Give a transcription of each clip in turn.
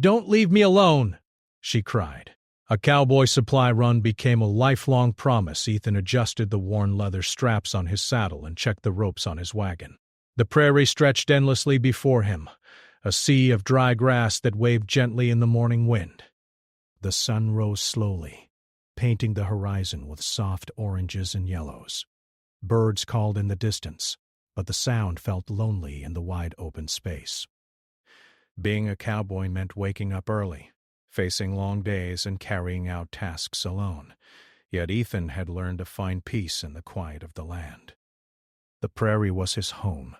"Don't leave me alone!" she cried. A cowboy supply run became a lifelong promise. Ethan adjusted the worn leather straps on his saddle and checked the ropes on his wagon. The prairie stretched endlessly before him, a sea of dry grass that waved gently in the morning wind. The sun rose slowly, painting the horizon with soft oranges and yellows. Birds called in the distance, but the sound felt lonely in the wide open space. Being a cowboy meant waking up early, facing long days and carrying out tasks alone, yet Ethan had learned to find peace in the quiet of the land. The prairie was his home,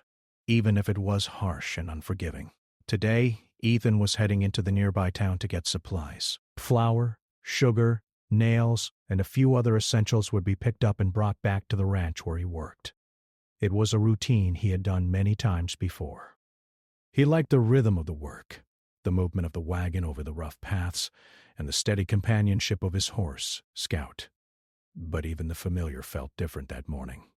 even if it was harsh and unforgiving. Today, Ethan was heading into the nearby town to get supplies. Flour, sugar, nails, and a few other essentials would be picked up and brought back to the ranch where he worked. It was a routine he had done many times before. He liked the rhythm of the work, the movement of the wagon over the rough paths, and the steady companionship of his horse, Scout. But even the familiar felt different that morning.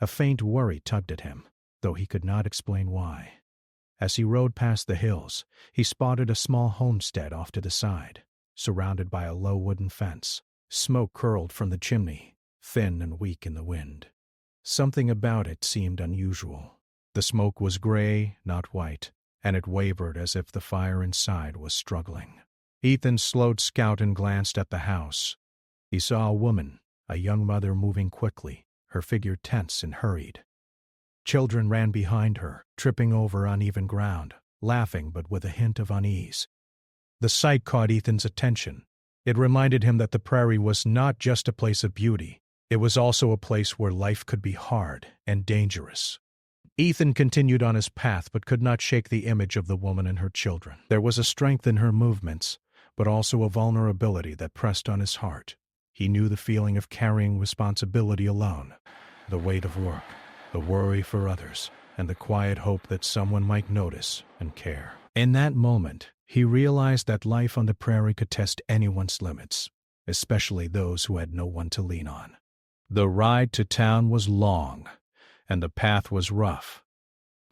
A faint worry tugged at him, though he could not explain why. As he rode past the hills, he spotted a small homestead off to the side, surrounded by a low wooden fence. Smoke curled from the chimney, thin and weak in the wind. Something about it seemed unusual. The smoke was gray, not white, and it wavered as if the fire inside was struggling. Ethan slowed Scout and glanced at the house. He saw a woman, a young mother, moving quickly, her figure tense and hurried. Children ran behind her, tripping over uneven ground, laughing but with a hint of unease. The sight caught Ethan's attention. It reminded him that the prairie was not just a place of beauty. It was also a place where life could be hard and dangerous. Ethan continued on his path but could not shake the image of the woman and her children. There was a strength in her movements, but also a vulnerability that pressed on his heart. He knew the feeling of carrying responsibility alone, the weight of work, the worry for others, and the quiet hope that someone might notice and care. In that moment, he realized that life on the prairie could test anyone's limits, especially those who had no one to lean on. The ride to town was long, and the path was rough.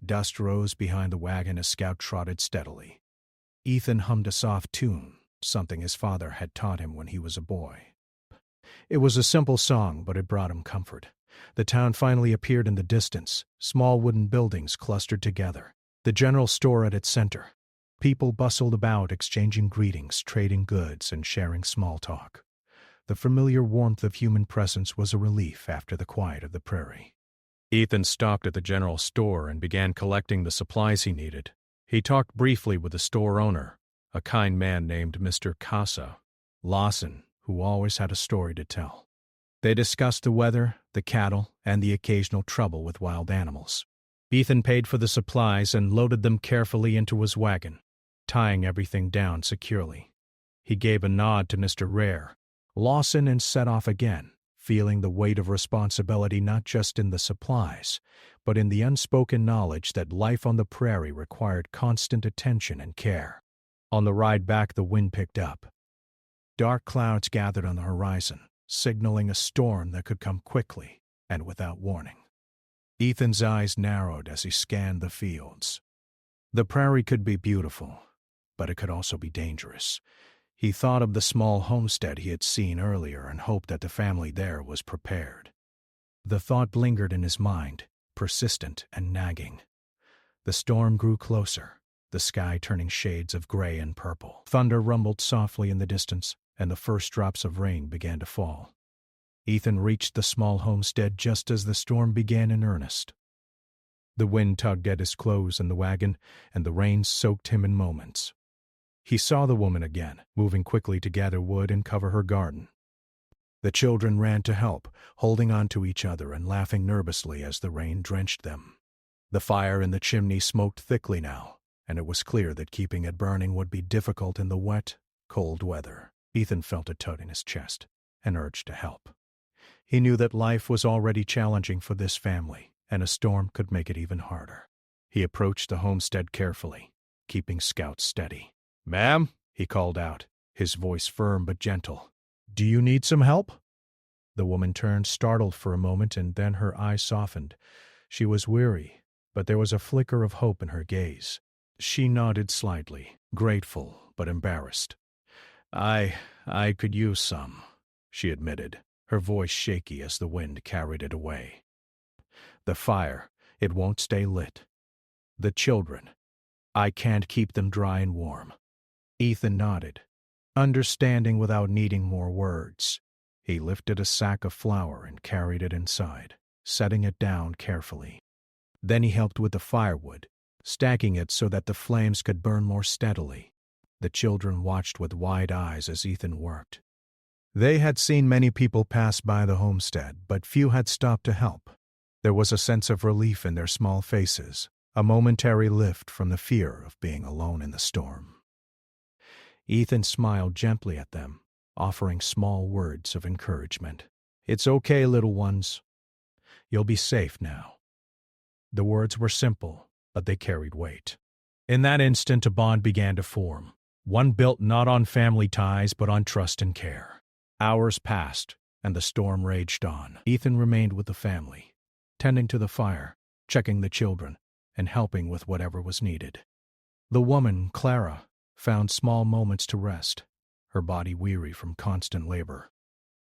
Dust rose behind the wagon as Scout trotted steadily. Ethan hummed a soft tune, something his father had taught him when he was a boy. It was a simple song, but it brought him comfort. The town finally appeared in the distance, small wooden buildings clustered together, the general store at its center. People bustled about, exchanging greetings, trading goods, and sharing small talk. The familiar warmth of human presence was a relief after the quiet of the prairie. Ethan stopped at the general store and began collecting the supplies he needed. He talked briefly with the store owner, a kind man named Mr. Casa Lawson, who always had a story to tell. They discussed the weather, the cattle, and the occasional trouble with wild animals. Ethan paid for the supplies and loaded them carefully into his wagon, tying everything down securely. He gave a nod to Mr. Lawson and set off again, feeling the weight of responsibility not just in the supplies, but in the unspoken knowledge that life on the prairie required constant attention and care. On the ride back, the wind picked up. Dark clouds gathered on the horizon, signaling a storm that could come quickly and without warning. Ethan's eyes narrowed as he scanned the fields. The prairie could be beautiful, but it could also be dangerous. He thought of the small homestead he had seen earlier and hoped that the family there was prepared. The thought lingered in his mind, persistent and nagging. The storm grew closer, the sky turning shades of gray and purple. Thunder rumbled softly in the distance, and the first drops of rain began to fall. Ethan reached the small homestead just as the storm began in earnest. The wind tugged at his clothes in the wagon, and the rain soaked him in moments. He saw the woman again, moving quickly to gather wood and cover her garden. The children ran to help, holding on to each other and laughing nervously as the rain drenched them. The fire in the chimney smoked thickly now, and it was clear that keeping it burning would be difficult in the wet, cold weather. Ethan felt a tug in his chest, an urge to help. He knew that life was already challenging for this family, and a storm could make it even harder. He approached the homestead carefully, keeping Scout steady. "Ma'am," he called out, his voice firm but gentle. "Do you need some help?" The woman turned, startled for a moment, and then her eyes softened. She was weary, but there was a flicker of hope in her gaze. She nodded slightly, grateful but embarrassed. I could use some, she admitted, her voice shaky as the wind carried it away. The fire, it won't stay lit. The children, I can't keep them dry and warm. Ethan nodded, understanding without needing more words. He lifted a sack of flour and carried it inside, setting it down carefully. Then he helped with the firewood, stacking it so that the flames could burn more steadily. The children watched with wide eyes as Ethan worked. They had seen many people pass by the homestead, but few had stopped to help. There was a sense of relief in their small faces, a momentary lift from the fear of being alone in the storm. Ethan smiled gently at them, offering small words of encouragement. "It's okay, little ones. You'll be safe now." The words were simple, but they carried weight. In that instant, a bond began to form, one built not on family ties but on trust and care. Hours passed, and the storm raged on. Ethan remained with the family, tending to the fire, checking the children, and helping with whatever was needed. The woman, Clara, found small moments to rest, her body weary from constant labor.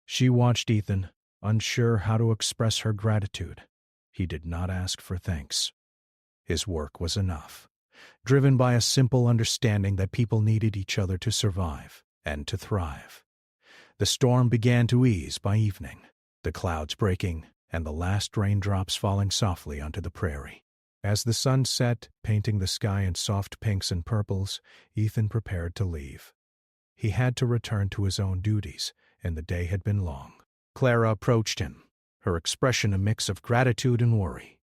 She watched Ethan, unsure how to express her gratitude. He did not ask for thanks. His work was enough, driven by a simple understanding that people needed each other to survive and to thrive. The storm began to ease by evening, the clouds breaking and the last raindrops falling softly onto the prairie. As the sun set, painting the sky in soft pinks and purples, Ethan prepared to leave. He had to return to his own duties, and the day had been long. Clara approached him, her expression a mix of gratitude and worry.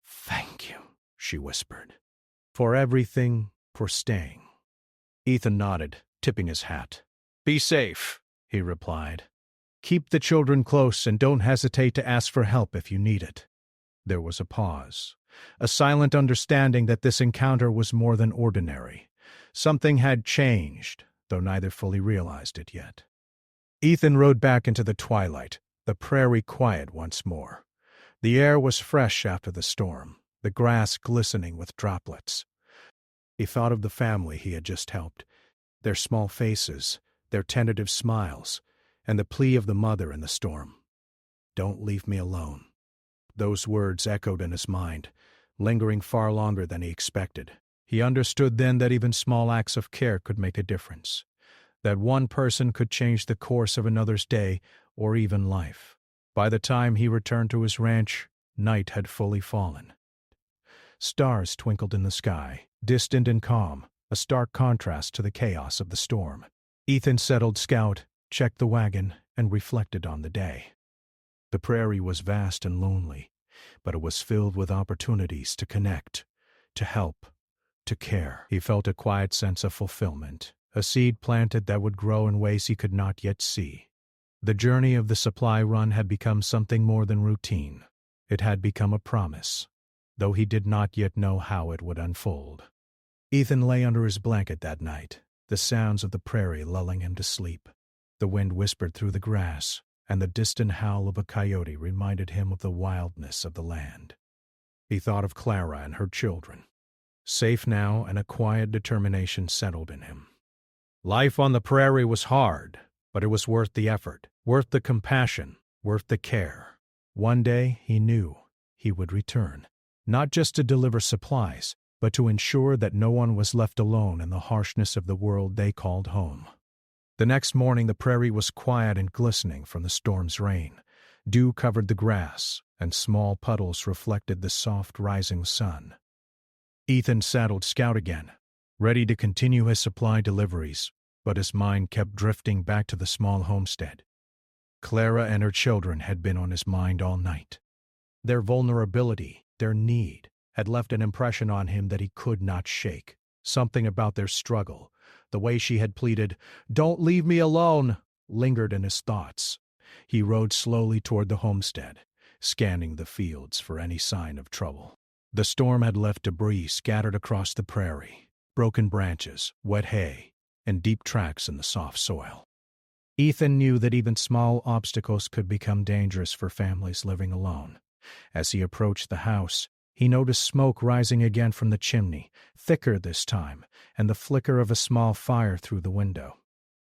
"Thank you," she whispered. "For everything, for staying." Ethan nodded, tipping his hat. "Be safe," he replied. "Keep the children close and don't hesitate to ask for help if you need it." There was a pause, a silent understanding that this encounter was more than ordinary. Something had changed, though neither fully realized it yet. Ethan rode back into the twilight, the prairie quiet once more. The air was fresh after the storm, the grass glistening with droplets. He thought of the family he had just helped, their small faces, their tentative smiles, and the plea of the mother in the storm. "Don't leave me alone." Those words echoed in his mind, lingering far longer than he expected. He understood then that even small acts of care could make a difference, that one person could change the course of another's day or even life. By the time he returned to his ranch, night had fully fallen. Stars twinkled in the sky, distant and calm, a stark contrast to the chaos of the storm. Ethan settled scout, checked the wagon, and reflected on the day. The prairie was vast and lonely, but it was filled with opportunities to connect, to help, to care. He felt a quiet sense of fulfillment, a seed planted that would grow in ways he could not yet see. The journey of the supply run had become something more than routine. It had become a promise, though he did not yet know how it would unfold. Ethan lay under his blanket that night, the sounds of the prairie lulling him to sleep. The wind whispered through the grass, and the distant howl of a coyote reminded him of the wildness of the land. He thought of Clara and her children. Safe now, and a quiet determination settled in him. Life on the prairie was hard, but it was worth the effort, worth the compassion, worth the care. One day, he knew, he would return, not just to deliver supplies, but to ensure that no one was left alone in the harshness of the world they called home. The next morning the prairie was quiet and glistening from the storm's rain. Dew covered the grass, and small puddles reflected the soft rising sun. Ethan saddled Scout again, ready to continue his supply deliveries, but his mind kept drifting back to the small homestead. Clara and her children had been on his mind all night. Their vulnerability, their need, had left an impression on him that he could not shake. Something about their struggle, the way she had pleaded, "Don't leave me alone," lingered in his thoughts. He rode slowly toward the homestead, scanning the fields for any sign of trouble. The storm had left debris scattered across the prairie, broken branches, wet hay, and deep tracks in the soft soil. Ethan knew that even small obstacles could become dangerous for families living alone. As he approached the house, He noticed smoke rising again from the chimney, thicker this time, and the flicker of a small fire through the window.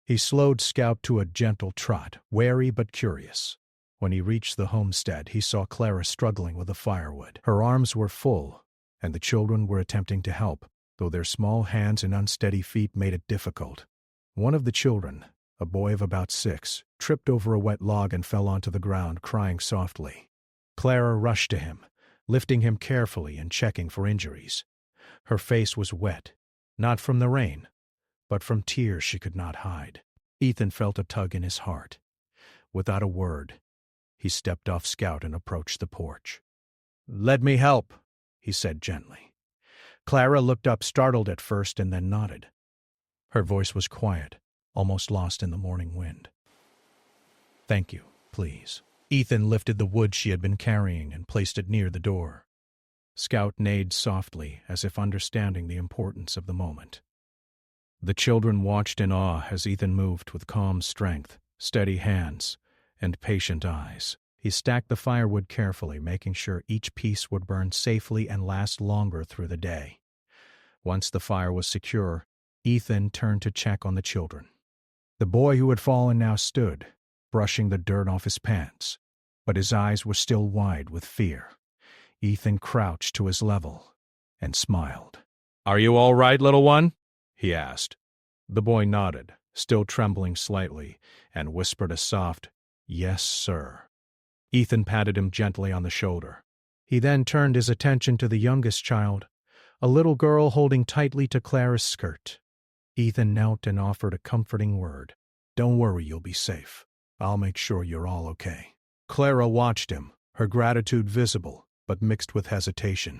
He slowed Scout to a gentle trot, wary but curious. When he reached the homestead, he saw Clara struggling with the firewood. Her arms were full, and the children were attempting to help, though their small hands and unsteady feet made it difficult. One of the children, a boy of about 6, tripped over a wet log and fell onto the ground, crying softly. Clara rushed to him, lifting him carefully and checking for injuries. Her face was wet, not from the rain, but from tears she could not hide. Ethan felt a tug in his heart. Without a word, he stepped off Scout and approached the porch. "Let me help," he said gently. Clara looked up, startled at first, and then nodded. Her voice was quiet, almost lost in the morning wind. "Thank you, please." Ethan lifted the wood she had been carrying and placed it near the door. Scout neighed softly, as if understanding the importance of the moment. The children watched in awe as Ethan moved with calm strength, steady hands, and patient eyes. He stacked the firewood carefully, making sure each piece would burn safely and last longer through the day. Once the fire was secure, Ethan turned to check on the children. The boy who had fallen now stood, brushing the dirt off his pants, but his eyes were still wide with fear. Ethan crouched to his level and smiled. "Are you all right, little one?" he asked. The boy nodded, still trembling slightly, and whispered a soft, "Yes, sir." Ethan patted him gently on the shoulder. He then turned his attention to the youngest child, a little girl holding tightly to Clara's skirt. Ethan knelt and offered a comforting word. "Don't worry, you'll be safe. I'll make sure you're all okay." Clara watched him, her gratitude visible, but mixed with hesitation.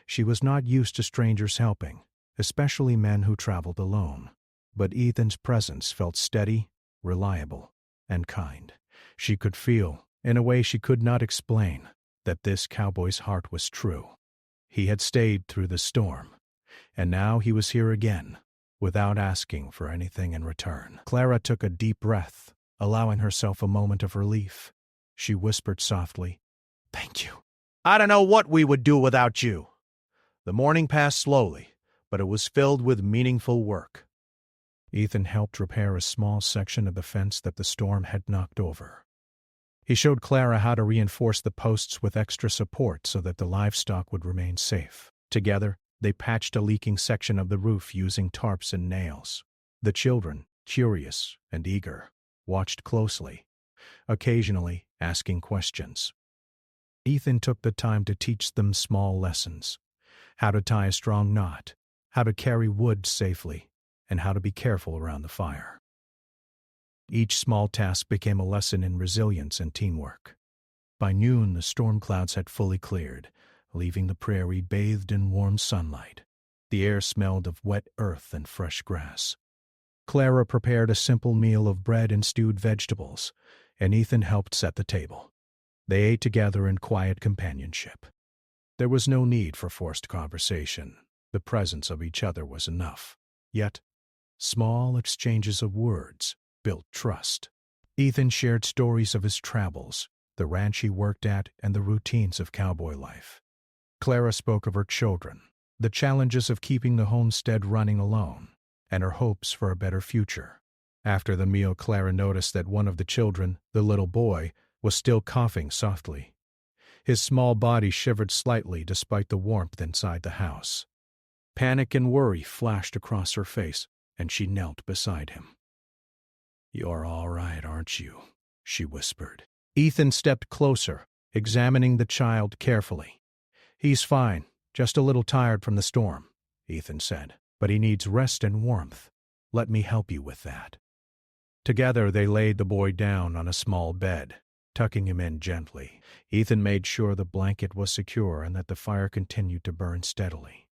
She was not used to strangers helping, especially men who traveled alone. But Ethan's presence felt steady, reliable, and kind. She could feel, in a way she could not explain, that this cowboy's heart was true. He had stayed through the storm, and now he was here again, without asking for anything in return. Clara took a deep breath, allowing herself a moment of relief. She whispered softly, "Thank you. I don't know what we would do without you." The morning passed slowly, but it was filled with meaningful work. Ethan helped repair a small section of the fence that the storm had knocked over. He showed Clara how to reinforce the posts with extra support so that the livestock would remain safe. Together, they patched a leaking section of the roof using tarps and nails. The children, curious and eager, watched closely, occasionally asking questions. Ethan took the time to teach them small lessons: how to tie a strong knot, how to carry wood safely, and how to be careful around the fire. Each small task became a lesson in resilience and teamwork. By noon, the storm clouds had fully cleared, leaving the prairie bathed in warm sunlight. The air smelled of wet earth and fresh grass. Clara prepared a simple meal of bread and stewed vegetables, and Ethan helped set the table. They ate together in quiet companionship. There was no need for forced conversation. The presence of each other was enough. Yet, small exchanges of words built trust. Ethan shared stories of his travels, the ranch he worked at, and the routines of cowboy life. Clara spoke of her children, the challenges of keeping the homestead running alone, and her hopes for a better future. After the meal, Clara noticed that one of the children, the little boy, was still coughing softly. His small body shivered slightly despite the warmth inside the house. Panic and worry flashed across her face, and she knelt beside him. "You're all right, aren't you?" she whispered. Ethan stepped closer, examining the child carefully. "He's fine, just a little tired from the storm," Ethan said. "But he needs rest and warmth. Let me help you with that." Together they laid the boy down on a small bed, tucking him in gently. Ethan made sure the blanket was secure and that the fire continued to burn steadily.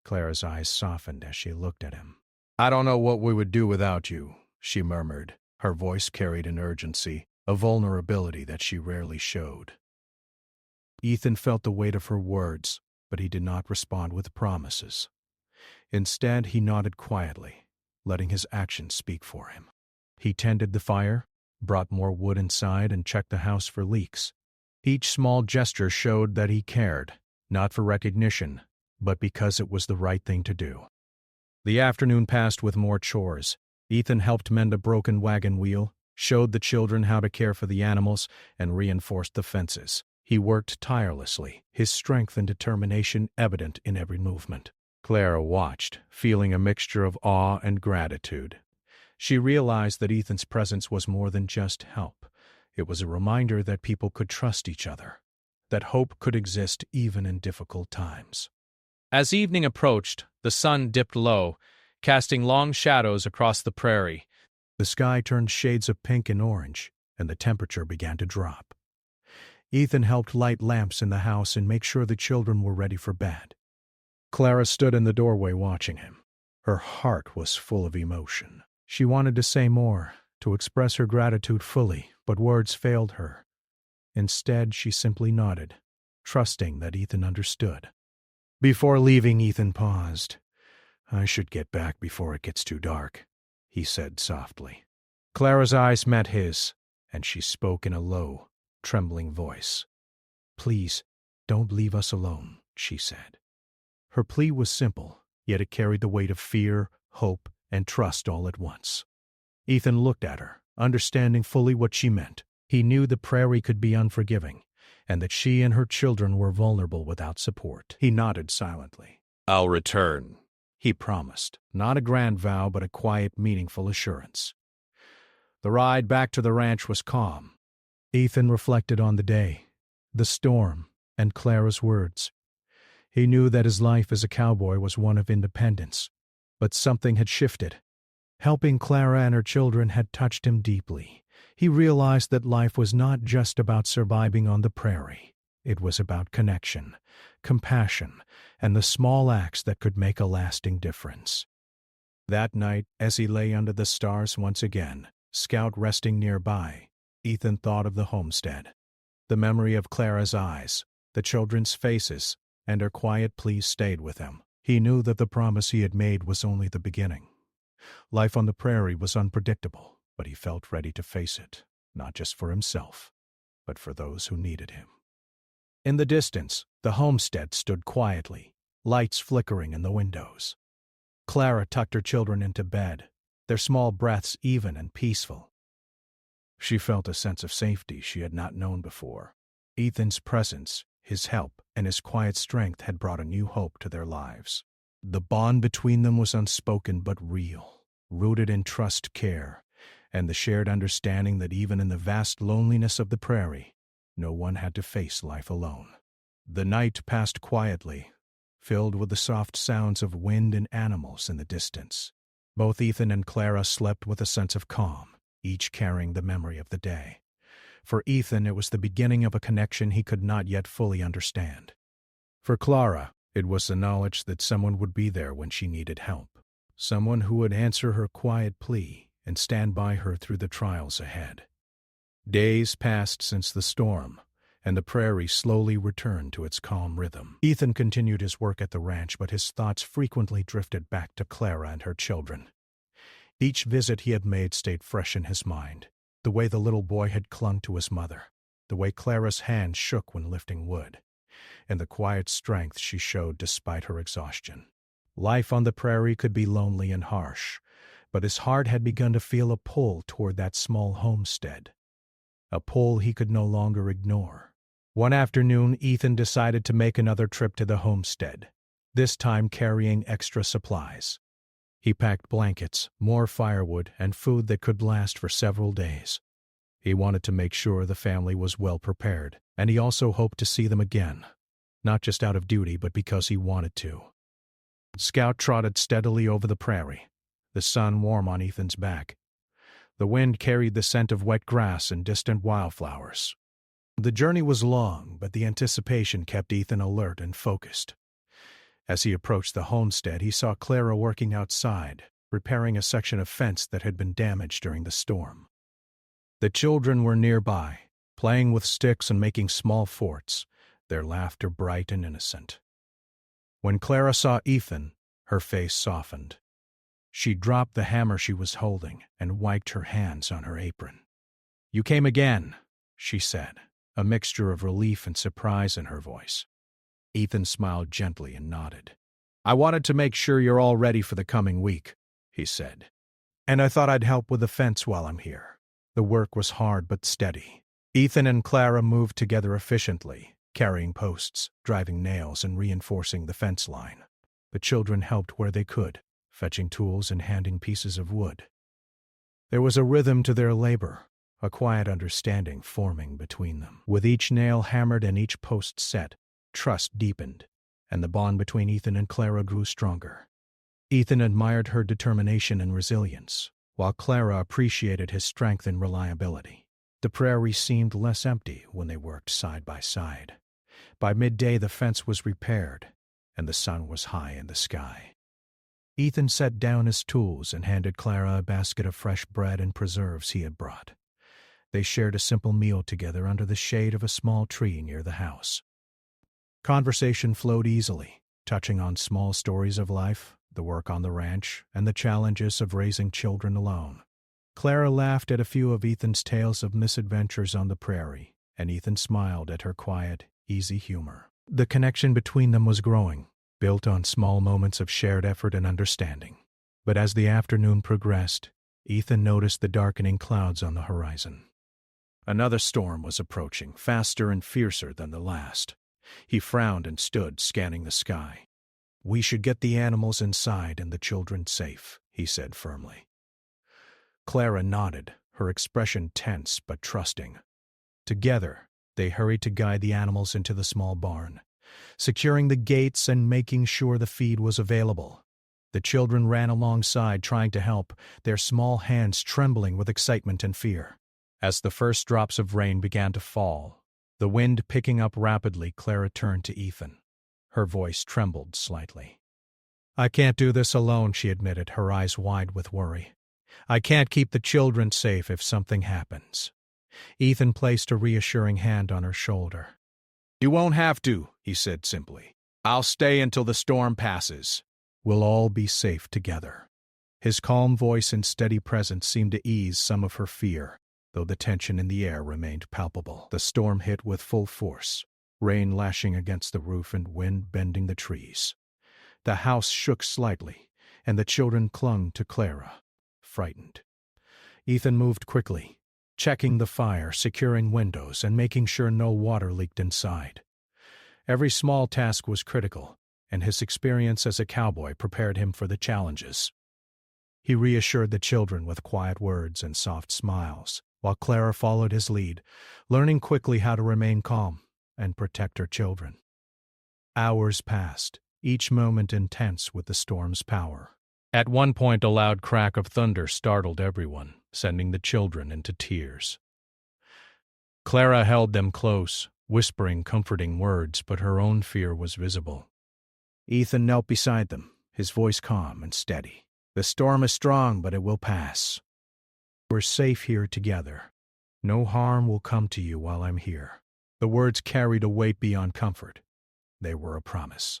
Clara's eyes softened as she looked at him. "I don't know what we would do without you," she murmured. Her voice carried an urgency, a vulnerability that she rarely showed. Ethan felt the weight of her words, but he did not respond with promises. Instead, he nodded quietly, letting his actions speak for him. He tended the fire, brought more wood inside, and checked the house for leaks. Each small gesture showed that he cared, not for recognition, but because it was the right thing to do. The afternoon passed with more chores. Ethan helped mend a broken wagon wheel, showed the children how to care for the animals, and reinforced the fences. He worked tirelessly, his strength and determination evident in every movement. Clara watched, feeling a mixture of awe and gratitude. She realized that Ethan's presence was more than just help. It was a reminder that people could trust each other, that hope could exist even in difficult times. As evening approached, the sun dipped low, casting long shadows across the prairie. The sky turned shades of pink and orange, and the temperature began to drop. Ethan helped light lamps in the house and make sure the children were ready for bed. Clara stood in the doorway watching him. Her heart was full of emotion. She wanted to say more, to express her gratitude fully, but words failed her. Instead, she simply nodded, trusting that Ethan understood. Before leaving, Ethan paused. "I should get back before it gets too dark," he said softly. Clara's eyes met his, and she spoke in a low, trembling voice. "Please, don't leave us alone," she said. Her plea was simple, yet it carried the weight of fear, hope, and trust all at once. Ethan looked at her, understanding fully what she meant. He knew the prairie could be unforgiving, and that she and her children were vulnerable without support. He nodded silently. "I'll return," he promised, not a grand vow but a quiet, meaningful assurance. The ride back to the ranch was calm. Ethan reflected on the day, the storm, and Clara's words. He knew that his life as a cowboy was one of independence, but something had shifted. Helping Clara and her children had touched him deeply. He realized that life was not just about surviving on the prairie. It was about connection, compassion, and the small acts that could make a lasting difference. That night, as he lay under the stars once again, Scout resting nearby, Ethan thought of the homestead. The memory of Clara's eyes, the children's faces, and her quiet pleas stayed with him. He knew that the promise he had made was only the beginning. Life on the prairie was unpredictable, but he felt ready to face it, not just for himself, but for those who needed him. In the distance, the homestead stood quietly, lights flickering in the windows. Clara tucked her children into bed, their small breaths even and peaceful. She felt a sense of safety she had not known before. Ethan's presence, his help, and his quiet strength had brought a new hope to their lives. The bond between them was unspoken but real, rooted in trust, care, and the shared understanding that even in the vast loneliness of the prairie, no one had to face life alone. The night passed quietly, filled with the soft sounds of wind and animals in the distance. Both Ethan and Clara slept with a sense of calm, each carrying the memory of the day. For Ethan, it was the beginning of a connection he could not yet fully understand. For Clara, it was the knowledge that someone would be there when she needed help, someone who would answer her quiet plea and stand by her through the trials ahead. Days passed since the storm, and the prairie slowly returned to its calm rhythm. Ethan continued his work at the ranch, but his thoughts frequently drifted back to Clara and her children. Each visit he had made stayed fresh in his mind. The way the little boy had clung to his mother, the way Clara's hand shook when lifting wood, and the quiet strength she showed despite her exhaustion. Life on the prairie could be lonely and harsh, but his heart had begun to feel a pull toward that small homestead, a pull he could no longer ignore. One afternoon, Ethan decided to make another trip to the homestead, this time carrying extra supplies. He packed blankets, more firewood, and food that could last for several days. He wanted to make sure the family was well prepared, and he also hoped to see them again, not just out of duty but because he wanted to. Scout trotted steadily over the prairie, the sun warm on Ethan's back. The wind carried the scent of wet grass and distant wildflowers. The journey was long, but the anticipation kept Ethan alert and focused. As he approached the homestead, he saw Clara working outside, repairing a section of fence that had been damaged during the storm. The children were nearby, playing with sticks and making small forts, their laughter bright and innocent. When Clara saw Ethan, her face softened. She dropped the hammer she was holding and wiped her hands on her apron. "You came again," she said, a mixture of relief and surprise in her voice. Ethan smiled gently and nodded. "I wanted to make sure you're all ready for the coming week," he said. "And I thought I'd help with the fence while I'm here." The work was hard but steady. Ethan and Clara moved together efficiently, carrying posts, driving nails, and reinforcing the fence line. The children helped where they could, fetching tools and handing pieces of wood. There was a rhythm to their labor, a quiet understanding forming between them. With each nail hammered and each post set, trust deepened, and the bond between Ethan and Clara grew stronger. Ethan admired her determination and resilience, while Clara appreciated his strength and reliability. The prairie seemed less empty when they worked side by side. By midday the fence was repaired, and the sun was high in the sky. Ethan set down his tools and handed Clara a basket of fresh bread and preserves he had brought. They shared a simple meal together under the shade of a small tree near the house. Conversation flowed easily, touching on small stories of life, the work on the ranch, and the challenges of raising children alone. Clara laughed at a few of Ethan's tales of misadventures on the prairie, and Ethan smiled at her quiet, easy humor. The connection between them was growing, built on small moments of shared effort and understanding. But as the afternoon progressed, Ethan noticed the darkening clouds on the horizon. Another storm was approaching, faster and fiercer than the last. He frowned and stood, scanning the sky. "We should get the animals inside and the children safe," he said firmly. Clara nodded, her expression tense but trusting. Together, they hurried to guide the animals into the small barn, securing the gates and making sure the feed was available. The children ran alongside, trying to help, their small hands trembling with excitement and fear. As the first drops of rain began to fall, the wind picking up rapidly, Clara turned to Ethan. Her voice trembled slightly. "I can't do this alone," she admitted, her eyes wide with worry. "I can't keep the children safe if something happens." Ethan placed a reassuring hand on her shoulder. "You won't have to," he said simply. "I'll stay until the storm passes. We'll all be safe together." His calm voice and steady presence seemed to ease some of her fear, though the tension in the air remained palpable. The storm hit with full force, rain lashing against the roof and wind bending the trees. The house shook slightly, and the children clung to Clara, frightened. Ethan moved quickly, checking the fire, securing windows, and making sure no water leaked inside. Every small task was critical, and his experience as a cowboy prepared him for the challenges. He reassured the children with quiet words and soft smiles, while Clara followed his lead, learning quickly how to remain calm and protect her children. Hours passed, each moment intense with the storm's power. At one point, a loud crack of thunder startled everyone, sending the children into tears. Clara held them close, whispering comforting words, but her own fear was visible. Ethan knelt beside them, his voice calm and steady. "The storm is strong, but it will pass. We're safe here together. No harm will come to you while I'm here." The words carried a weight beyond comfort. They were a promise.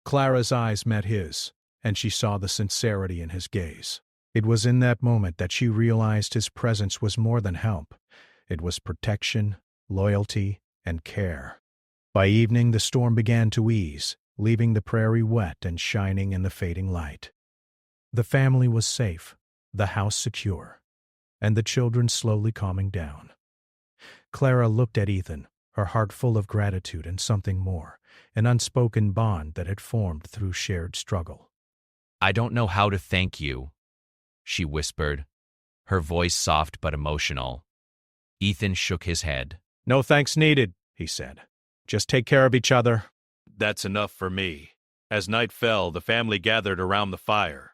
Clara's eyes met his, and she saw the sincerity in his gaze. It was in that moment that she realized his presence was more than help. It was protection, loyalty, and care. By evening, the storm began to ease, leaving the prairie wet and shining in the fading light. The family was safe, the house secure, and the children slowly calming down. Clara looked at Ethan, her heart full of gratitude and something more, an unspoken bond that had formed through shared struggle. "I don't know how to thank you," she whispered, her voice soft but emotional. Ethan shook his head. "No thanks needed," he said. "Just take care of each other." "That's enough for me." As night fell, the family gathered around the fire.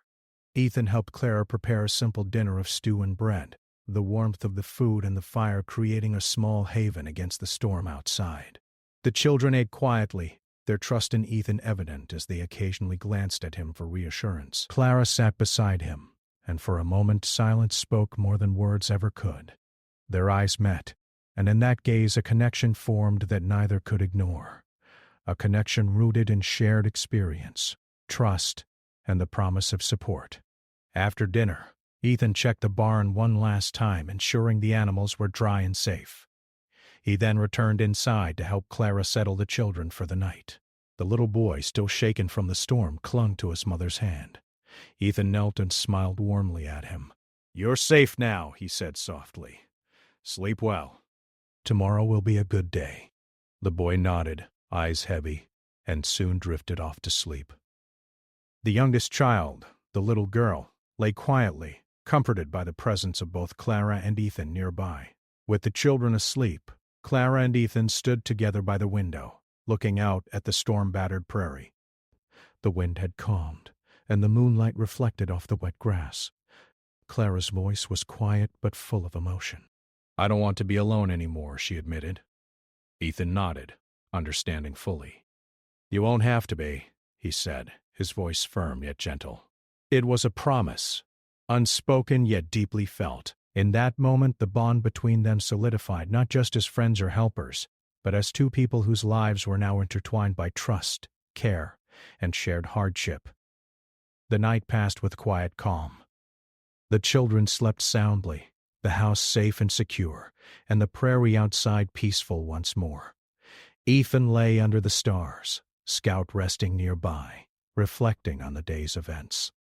Ethan helped Clara prepare a simple dinner of stew and bread, the warmth of the food and the fire creating a small haven against the storm outside. The children ate quietly, their trust in Ethan evident as they occasionally glanced at him for reassurance. Clara sat beside him, and for a moment silence spoke more than words ever could. Their eyes met, and in that gaze a connection formed that neither could ignore. A connection rooted in shared experience, trust, and the promise of support. After dinner, Ethan checked the barn one last time, ensuring the animals were dry and safe. He then returned inside to help Clara settle the children for the night. The little boy, still shaken from the storm, clung to his mother's hand. Ethan knelt and smiled warmly at him. "You're safe now," he said softly. "Sleep well. Tomorrow will be a good day." The boy nodded, eyes heavy, and soon drifted off to sleep. The youngest child, the little girl, lay quietly, comforted by the presence of both Clara and Ethan nearby. With the children asleep, Clara and Ethan stood together by the window, looking out at the storm-battered prairie. The wind had calmed, and the moonlight reflected off the wet grass. Clara's voice was quiet but full of emotion. "I don't want to be alone anymore," she admitted. Ethan nodded, understanding fully. "You won't have to be," he said, his voice firm yet gentle. It was a promise, unspoken yet deeply felt. In that moment, the bond between them solidified, not just as friends or helpers, but as two people whose lives were now intertwined by trust, care, and shared hardship. The night passed with quiet calm. The children slept soundly, the house safe and secure, and the prairie outside peaceful once more. Ethan lay under the stars, Scout resting nearby, reflecting on the day's events.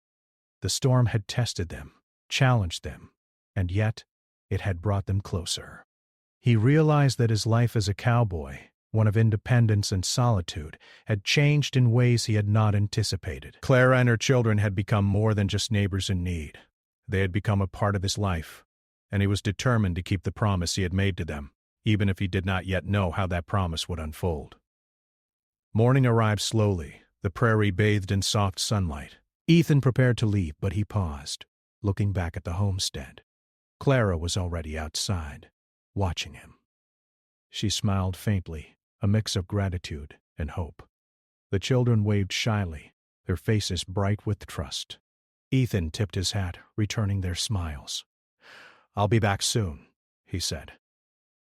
The storm had tested them, challenged them, and yet it had brought them closer. He realized that his life as a cowboy, one of independence and solitude, had changed in ways he had not anticipated. Clara and her children had become more than just neighbors in need. They had become a part of his life, and he was determined to keep the promise he had made to them, even if he did not yet know how that promise would unfold. Morning arrived slowly, the prairie bathed in soft sunlight. Ethan prepared to leave, but he paused, looking back at the homestead. Clara was already outside, watching him. She smiled faintly, a mix of gratitude and hope. The children waved shyly, their faces bright with trust. Ethan tipped his hat, returning their smiles. "I'll be back soon," he said.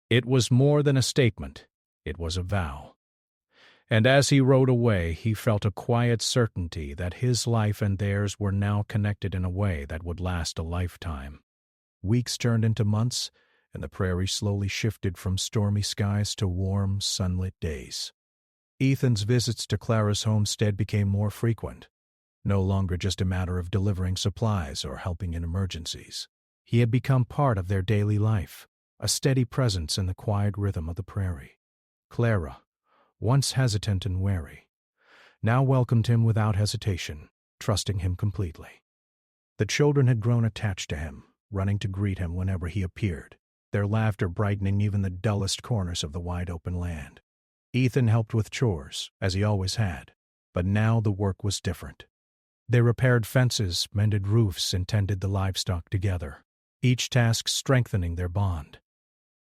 It was more than a statement, it was a vow. And as he rode away, he felt a quiet certainty that his life and theirs were now connected in a way that would last a lifetime. Weeks turned into months, and the prairie slowly shifted from stormy skies to warm, sunlit days. Ethan's visits to Clara's homestead became more frequent, no longer just a matter of delivering supplies or helping in emergencies. He had become part of their daily life, a steady presence in the quiet rhythm of the prairie. Clara, once hesitant and wary, now welcomed him without hesitation, trusting him completely. The children had grown attached to him, running to greet him whenever he appeared, their laughter brightening even the dullest corners of the wide-open land. Ethan helped with chores, as he always had, but now the work was different. They repaired fences, mended roofs, and tended the livestock together, each task strengthening their bond.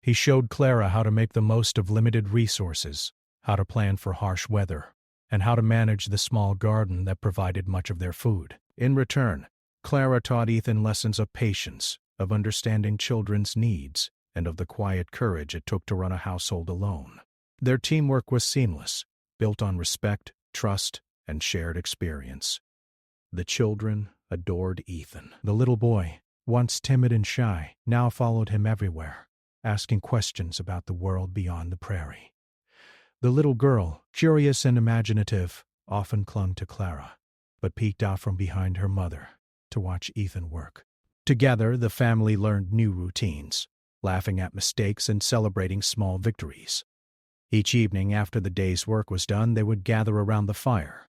He showed Clara how to make the most of limited resources, how to plan for harsh weather, and how to manage the small garden that provided much of their food. In return, Clara taught Ethan lessons of patience, of understanding children's needs, and of the quiet courage it took to run a household alone. Their teamwork was seamless, built on respect, trust, and shared experience. The children adored Ethan. The little boy, once timid and shy, now followed him everywhere, asking questions about the world beyond the prairie. The little girl, curious and imaginative, often clung to Clara, but peeked out from behind her mother to watch Ethan work. Together, the family learned new routines, laughing at mistakes and celebrating small victories. Each evening after the day's work was done, they would gather around the fire.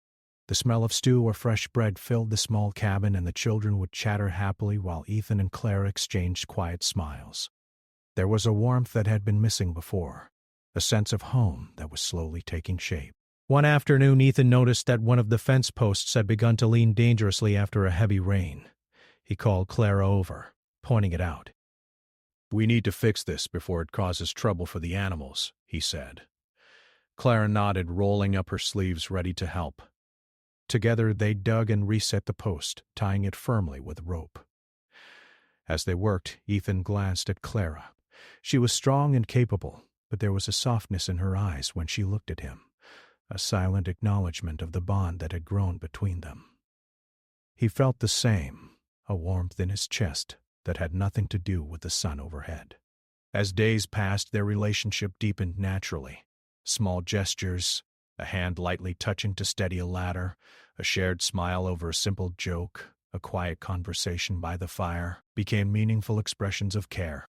The smell of stew or fresh bread filled the small cabin, and the children would chatter happily while Ethan and Clara exchanged quiet smiles. There was a warmth that had been missing before, a sense of home that was slowly taking shape. One afternoon, Ethan noticed that one of the fence posts had begun to lean dangerously after a heavy rain. He called Clara over, pointing it out. "We need to fix this before it causes trouble for the animals," he said. Clara nodded, rolling up her sleeves, ready to help. Together they dug and reset the post, tying it firmly with rope. As they worked, Ethan glanced at Clara. She was strong and capable, but there was a softness in her eyes when she looked at him, a silent acknowledgement of the bond that had grown between them. He felt the same, a warmth in his chest that had nothing to do with the sun overhead. As days passed, their relationship deepened naturally. Small gestures, a hand lightly touching to steady a ladder, a shared smile over a simple joke, a quiet conversation by the fire, became meaningful expressions of care.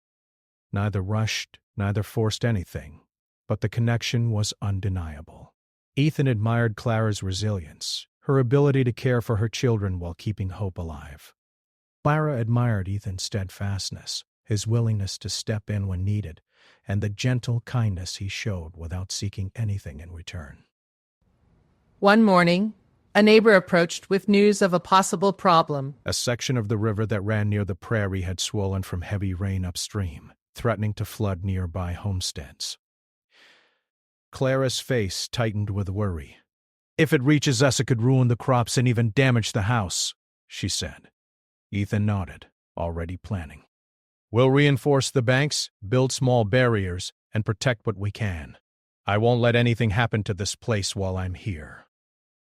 Neither rushed, neither forced anything, but the connection was undeniable. Ethan admired Clara's resilience, her ability to care for her children while keeping hope alive. Clara admired Ethan's steadfastness, his willingness to step in when needed, and the gentle kindness he showed without seeking anything in return. One morning, a neighbor approached with news of a possible problem. A section of the river that ran near the prairie had swollen from heavy rain upstream, threatening to flood nearby homesteads. Clara's face tightened with worry. "If it reaches us, it could ruin the crops and even damage the house," she said. Ethan nodded, already planning. "We'll reinforce the banks, build small barriers, and protect what we can. I won't let anything happen to this place while I'm here."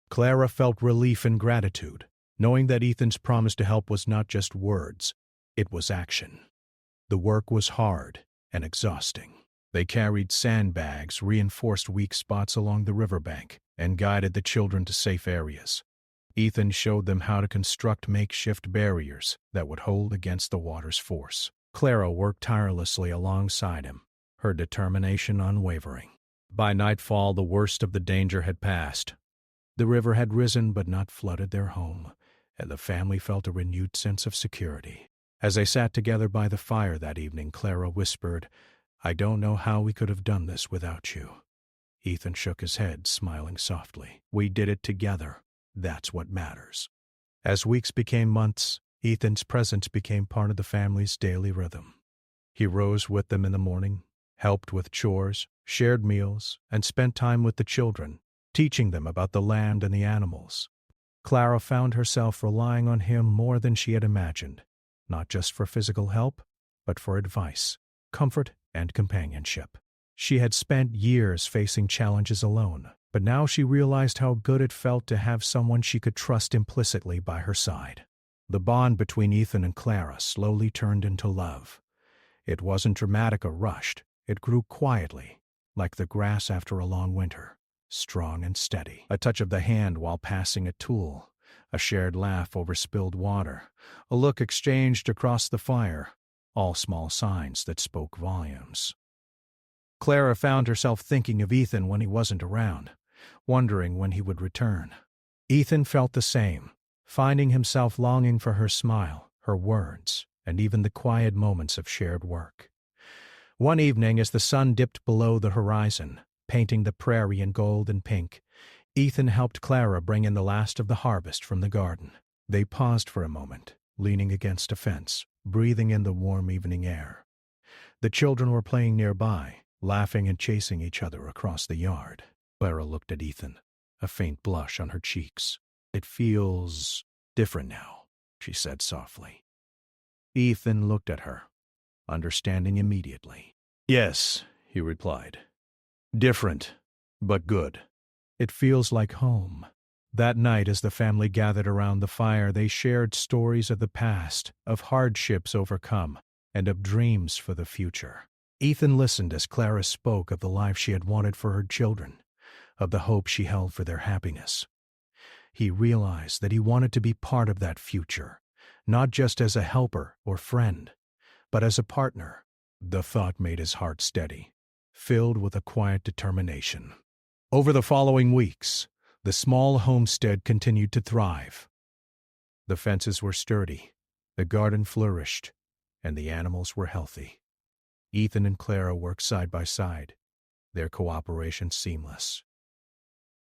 Clara felt relief and gratitude, knowing that Ethan's promise to help was not just words, it was action. The work was hard and exhausting. They carried sandbags, reinforced weak spots along the riverbank, and guided the children to safe areas. Ethan showed them how to construct makeshift barriers that would hold against the water's force. Clara worked tirelessly alongside him, her determination unwavering. By nightfall, the worst of the danger had passed. The river had risen but not flooded their home, and the family felt a renewed sense of security. As they sat together by the fire that evening, Clara whispered, "I don't know how we could have done this without you." Ethan shook his head, smiling softly. "We did it together. That's what matters." As weeks became months, Ethan's presence became part of the family's daily rhythm. He rose with them in the morning, helped with chores, shared meals, and spent time with the children, teaching them about the land and the animals. Clara found herself relying on him more than she had imagined, not just for physical help, but for advice, comfort, and companionship. She had spent years facing challenges alone, but now she realized how good it felt to have someone she could trust implicitly by her side. The bond between Ethan and Clara slowly turned into love. It wasn't dramatic or rushed. It grew quietly, like the grass after a long winter, strong and steady. A touch of the hand while passing a tool, a shared laugh over spilled water, a look exchanged across the fire, all small signs that spoke volumes. Clara found herself thinking of Ethan when he wasn't around, wondering when he would return. Ethan felt the same, finding himself longing for her smile, her words, and even the quiet moments of shared work. One evening, as the sun dipped below the horizon, painting the prairie in gold and pink, Ethan helped Clara bring in the last of the harvest from the garden. They paused for a moment, leaning against a fence, breathing in the warm evening air. The children were playing nearby, laughing and chasing each other across the yard. Clara looked at Ethan, a faint blush on her cheeks. "It feels different now," she said softly. Ethan looked at her, understanding immediately. "Yes," he replied. "Different, but good. It feels like home." That night, as the family gathered around the fire, they shared stories of the past, of hardships overcome, and of dreams for the future. Ethan listened as Clara spoke of the life she had wanted for her children, of the hope she held for their happiness. He realized that he wanted to be part of that future, not just as a helper or friend, but as a partner. The thought made his heart steady, filled with a quiet determination. Over the following weeks, the small homestead continued to thrive. The fences were sturdy, the garden flourished, and the animals were healthy. Ethan and Clara worked side by side, their cooperation seamless.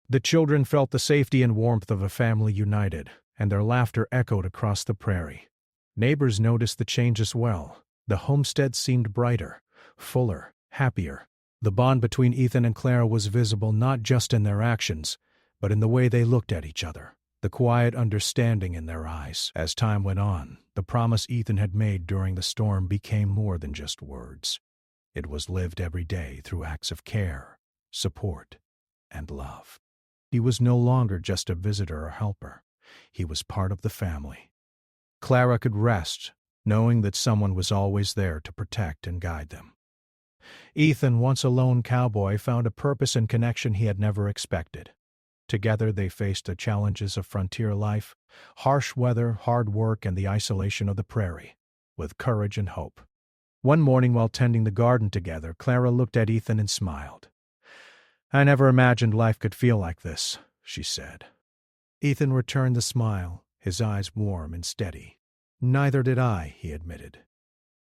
The children felt the safety and warmth of a family united, and their laughter echoed across the prairie. Neighbors noticed the change as well. The homestead seemed brighter, fuller, happier. The bond between Ethan and Clara was visible not just in their actions, but in the way they looked at each other, the quiet understanding in their eyes. As time went on, the promise Ethan had made during the storm became more than just words. It was lived every day through acts of care, support, and love. He was no longer just a visitor or helper. He was part of the family. Clara could rest, knowing that someone was always there to protect and guide them. Ethan, once a lone cowboy, found a purpose and connection he had never expected. Together they faced the challenges of frontier life, harsh weather, hard work, and the isolation of the prairie, with courage and hope. One morning while tending the garden together, Clara looked at Ethan and smiled. "I never imagined life could feel like this," she said. Ethan returned the smile, his eyes warm and steady. "Neither did I," he admitted.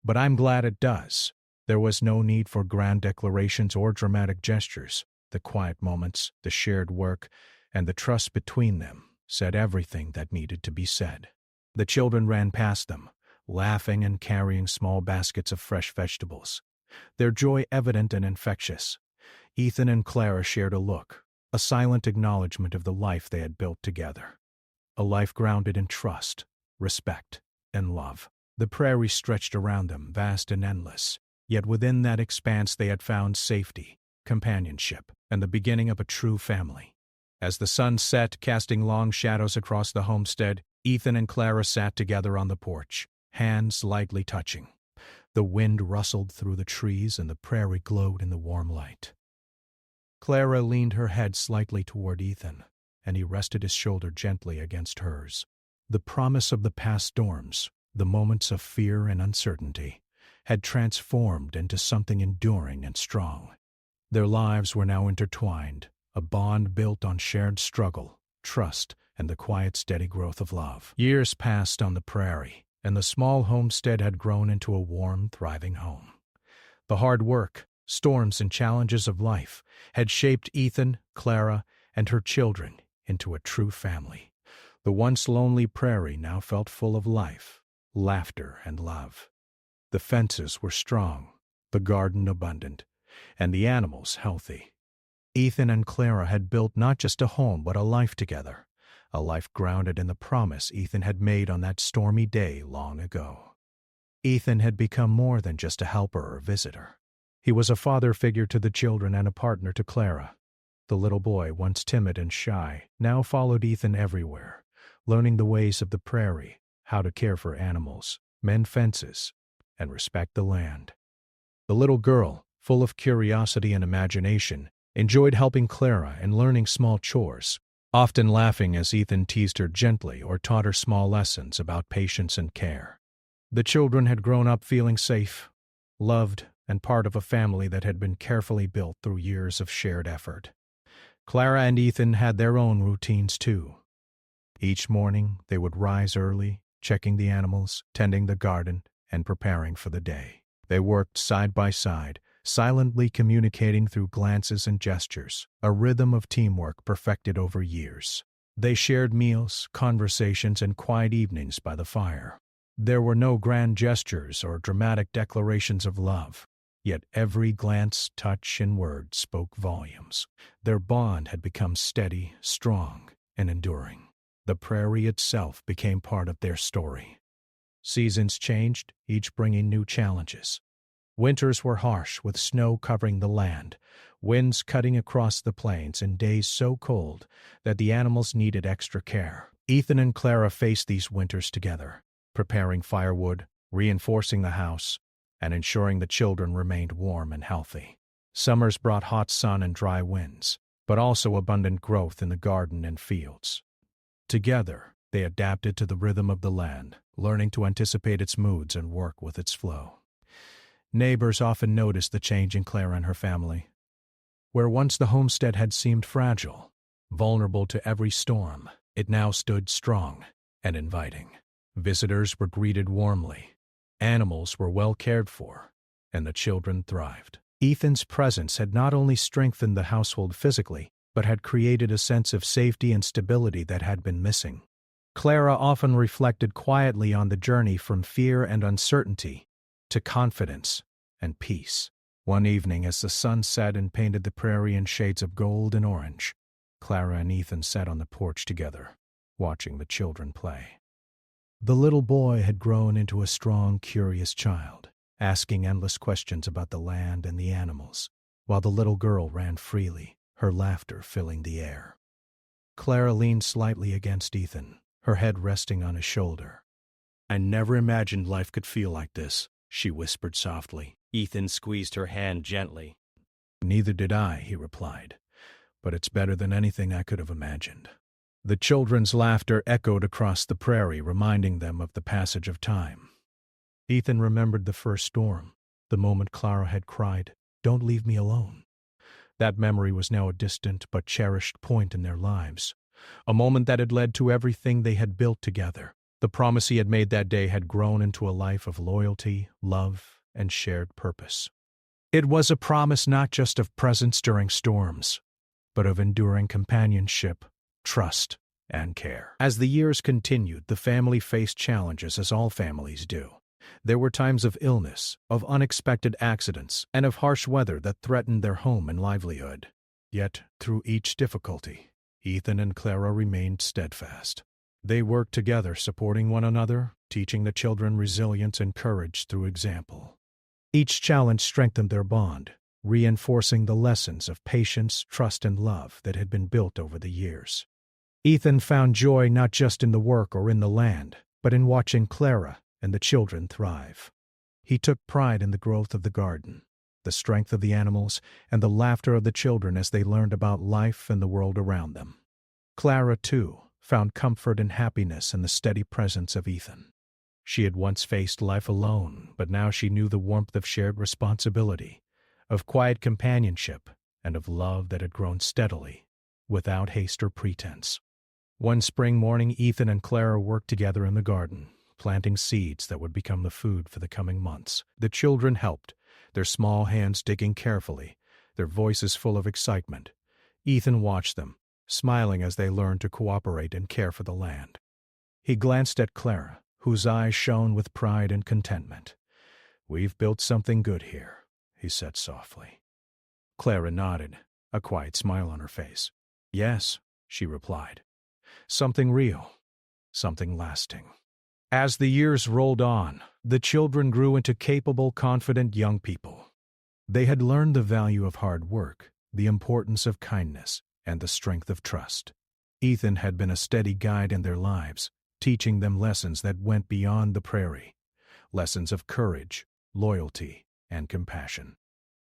"But I'm glad it does." There was no need for grand declarations or dramatic gestures. The quiet moments, the shared work, and the trust between them said everything that needed to be said. The children ran past them, laughing and carrying small baskets of fresh vegetables, their joy evident and infectious. Ethan and Clara shared a look, a silent acknowledgement of the life they had built together. A life grounded in trust, respect, and love. The prairie stretched around them, vast and endless, yet within that expanse they had found safety, companionship, and the beginning of a true family. As the sun set, casting long shadows across the homestead, Ethan and Clara sat together on the porch, hands lightly touching. The wind rustled through the trees and the prairie glowed in the warm light. Clara leaned her head slightly toward Ethan, and he rested his shoulder gently against hers. The promise of the past storms, the moments of fear and uncertainty, had transformed into something enduring and strong. Their lives were now intertwined, a bond built on shared struggle, trust, and the quiet, steady growth of love. Years passed on the prairie, and the small homestead had grown into a warm, thriving home. The hard work, storms, and challenges of life had shaped Ethan, Clara, and her children into a true family. The once lonely prairie now felt full of life, laughter, and love. The fences were strong, the garden abundant, and the animals healthy. Ethan and Clara had built not just a home but a life together, a life grounded in the promise Ethan had made on that stormy day long ago. Ethan had become more than just a helper or visitor. He was a father figure to the children and a partner to Clara. The little boy, once timid and shy, now followed Ethan everywhere, learning the ways of the prairie, how to care for animals, mend fences, and respect the land. The little girl, full of curiosity and imagination, enjoyed helping Clara and learning small chores, often laughing as Ethan teased her gently or taught her small lessons about patience and care. The children had grown up feeling safe, loved, and part of a family that had been carefully built through years of shared effort. Clara and Ethan had their own routines too. Each morning they would rise early, checking the animals, tending the garden, and preparing for the day. They worked side by side, silently communicating through glances and gestures, a rhythm of teamwork perfected over years. They shared meals, conversations, and quiet evenings by the fire. There were no grand gestures or dramatic declarations of love, yet every glance, touch, and word spoke volumes. Their bond had become steady, strong, and enduring. The prairie itself became part of their story. Seasons changed, each bringing new challenges. Winters were harsh, with snow covering the land, winds cutting across the plains, and days so cold that the animals needed extra care. Ethan and Clara faced these winters together, preparing firewood, reinforcing the house, and ensuring the children remained warm and healthy. Summers brought hot sun and dry winds, but also abundant growth in the garden and fields. Together, they adapted to the rhythm of the land, learning to anticipate its moods and work with its flow. Neighbors often noticed the change in Clara and her family. Where once the homestead had seemed fragile, vulnerable to every storm, it now stood strong and inviting. Visitors were greeted warmly, animals were well cared for, and the children thrived. Ethan's presence had not only strengthened the household physically, but had created a sense of safety and stability that had been missing. Clara often reflected quietly on the journey from fear and uncertainty to confidence and peace. One evening, as the sun set and painted the prairie in shades of gold and orange, Clara and Ethan sat on the porch together, watching the children play. The little boy had grown into a strong, curious child, asking endless questions about the land and the animals, while the little girl ran freely, her laughter filling the air. Clara leaned slightly against Ethan, her head resting on his shoulder. "I never imagined life could feel like this," she whispered softly. Ethan squeezed her hand gently. "Neither did I," he replied, "but it's better than anything I could have imagined." The children's laughter echoed across the prairie, reminding them of the passage of time. Ethan remembered the first storm, the moment Clara had cried, "Don't leave me alone." That memory was now a distant but cherished point in their lives, a moment that had led to everything they had built together. The promise he had made that day had grown into a life of loyalty, love, and shared purpose. It was a promise not just of presence during storms, but of enduring companionship, trust, and care. As the years continued, the family faced challenges as all families do. There were times of illness, of unexpected accidents, and of harsh weather that threatened their home and livelihood. Yet, through each difficulty, Ethan and Clara remained steadfast. They worked together, supporting one another, teaching the children resilience and courage through example. Each challenge strengthened their bond, reinforcing the lessons of patience, trust, and love that had been built over the years. Ethan found joy not just in the work or in the land, but in watching Clara and the children thrive. He took pride in the growth of the garden, the strength of the animals, and the laughter of the children as they learned about life and the world around them. Clara, too, found comfort and happiness in the steady presence of Ethan. She had once faced life alone, but now she knew the warmth of shared responsibility, of quiet companionship, and of love that had grown steadily, without haste or pretense. One spring morning, Ethan and Clara worked together in the garden, planting seeds that would become the food for the coming months. The children helped, their small hands digging carefully, their voices full of excitement. Ethan watched them, smiling as they learned to cooperate and care for the land. He glanced at Clara, whose eyes shone with pride and contentment. "We've built something good here," he said softly. Clara nodded, a quiet smile on her face. "Yes," she replied. "Something real, something lasting." As the years rolled on, the children grew into capable, confident young people. They had learned the value of hard work, the importance of kindness, and the strength of trust. Ethan had been a steady guide in their lives, teaching them lessons that went beyond the prairie, lessons of courage, loyalty, and compassion.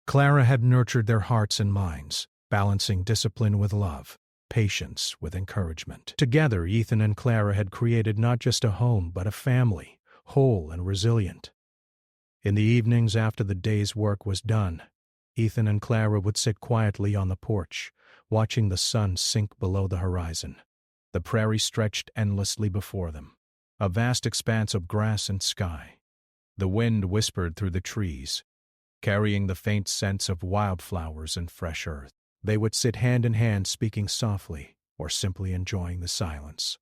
Clara had nurtured their hearts and minds, balancing discipline with love, patience with encouragement. Together, Ethan and Clara had created not just a home, but a family, whole and resilient. In the evenings after the day's work was done, Ethan and Clara would sit quietly on the porch, watching the sun sink below the horizon. The prairie stretched endlessly before them, a vast expanse of grass and sky. The wind whispered through the trees, carrying the faint scents of wildflowers and fresh earth. They would sit hand in hand, speaking softly or simply enjoying the silence,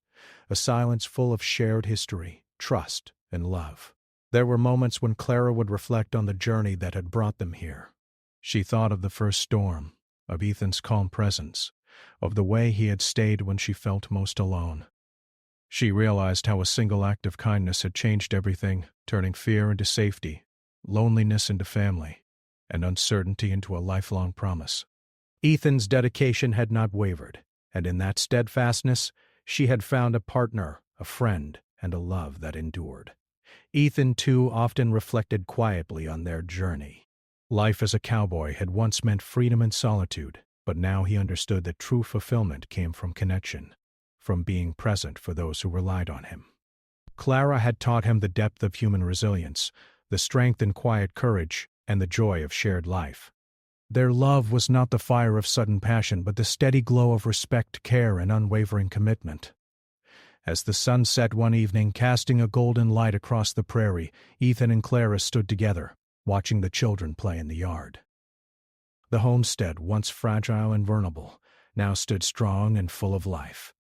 a silence full of shared history, trust, and love. There were moments when Clara would reflect on the journey that had brought them here. She thought of the first storm, of Ethan's calm presence, of the way he had stayed when she felt most alone. She realized how a single act of kindness had changed everything, turning fear into safety, loneliness into family, and uncertainty into a lifelong promise. Ethan's dedication had not wavered, and in that steadfastness, she had found a partner, a friend, and a love that endured. Ethan, too, often reflected quietly on their journey. Life as a cowboy had once meant freedom and solitude, but now he understood that true fulfillment came from connection, from being present for those who relied on him. Clara had taught him the depth of human resilience, the strength in quiet courage, and the joy of shared life. Their love was not the fire of sudden passion, but the steady glow of respect, care, and unwavering commitment. As the sun set one evening, casting a golden light across the prairie, Ethan and Clara stood together, watching the children play in the yard. The homestead, once fragile and vulnerable, now stood strong and full of life.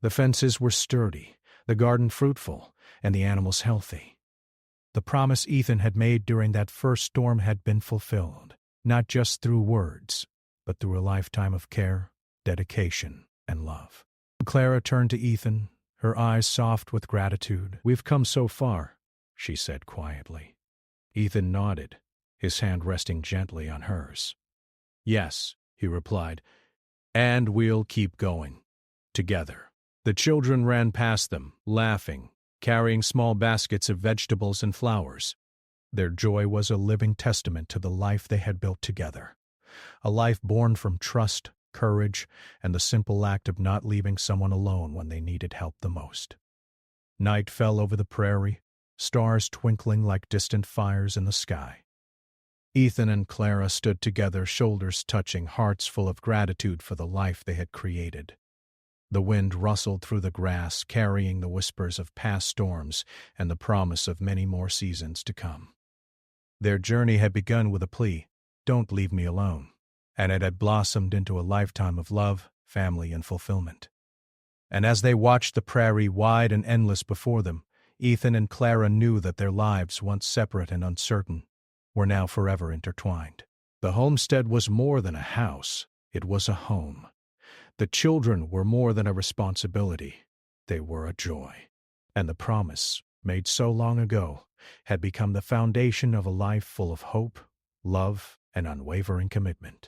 The fences were sturdy, the garden fruitful, and the animals healthy. The promise Ethan had made during that first storm had been fulfilled, not just through words, but through a lifetime of care, dedication, and love. Clara turned to Ethan, her eyes soft with gratitude. "We've come so far," she said quietly. Ethan nodded, his hand resting gently on hers. "Yes," he replied, "and we'll keep going, together." The children ran past them, laughing, carrying small baskets of vegetables and flowers. Their joy was a living testament to the life they had built together, a life born from trust, courage, and the simple act of not leaving someone alone when they needed help the most. Night fell over the prairie, stars twinkling like distant fires in the sky. Ethan and Clara stood together, shoulders touching, hearts full of gratitude for the life they had created. The wind rustled through the grass, carrying the whispers of past storms and the promise of many more seasons to come. Their journey had begun with a plea, "Don't leave me alone," and it had blossomed into a lifetime of love, family, and fulfillment. And as they watched the prairie wide and endless before them, Ethan and Clara knew that their lives, once separate and uncertain, were now forever intertwined. The homestead was more than a house, it was a home. The children were more than a responsibility, they were a joy. And the promise, made so long ago, had become the foundation of a life full of hope, love, and unwavering commitment.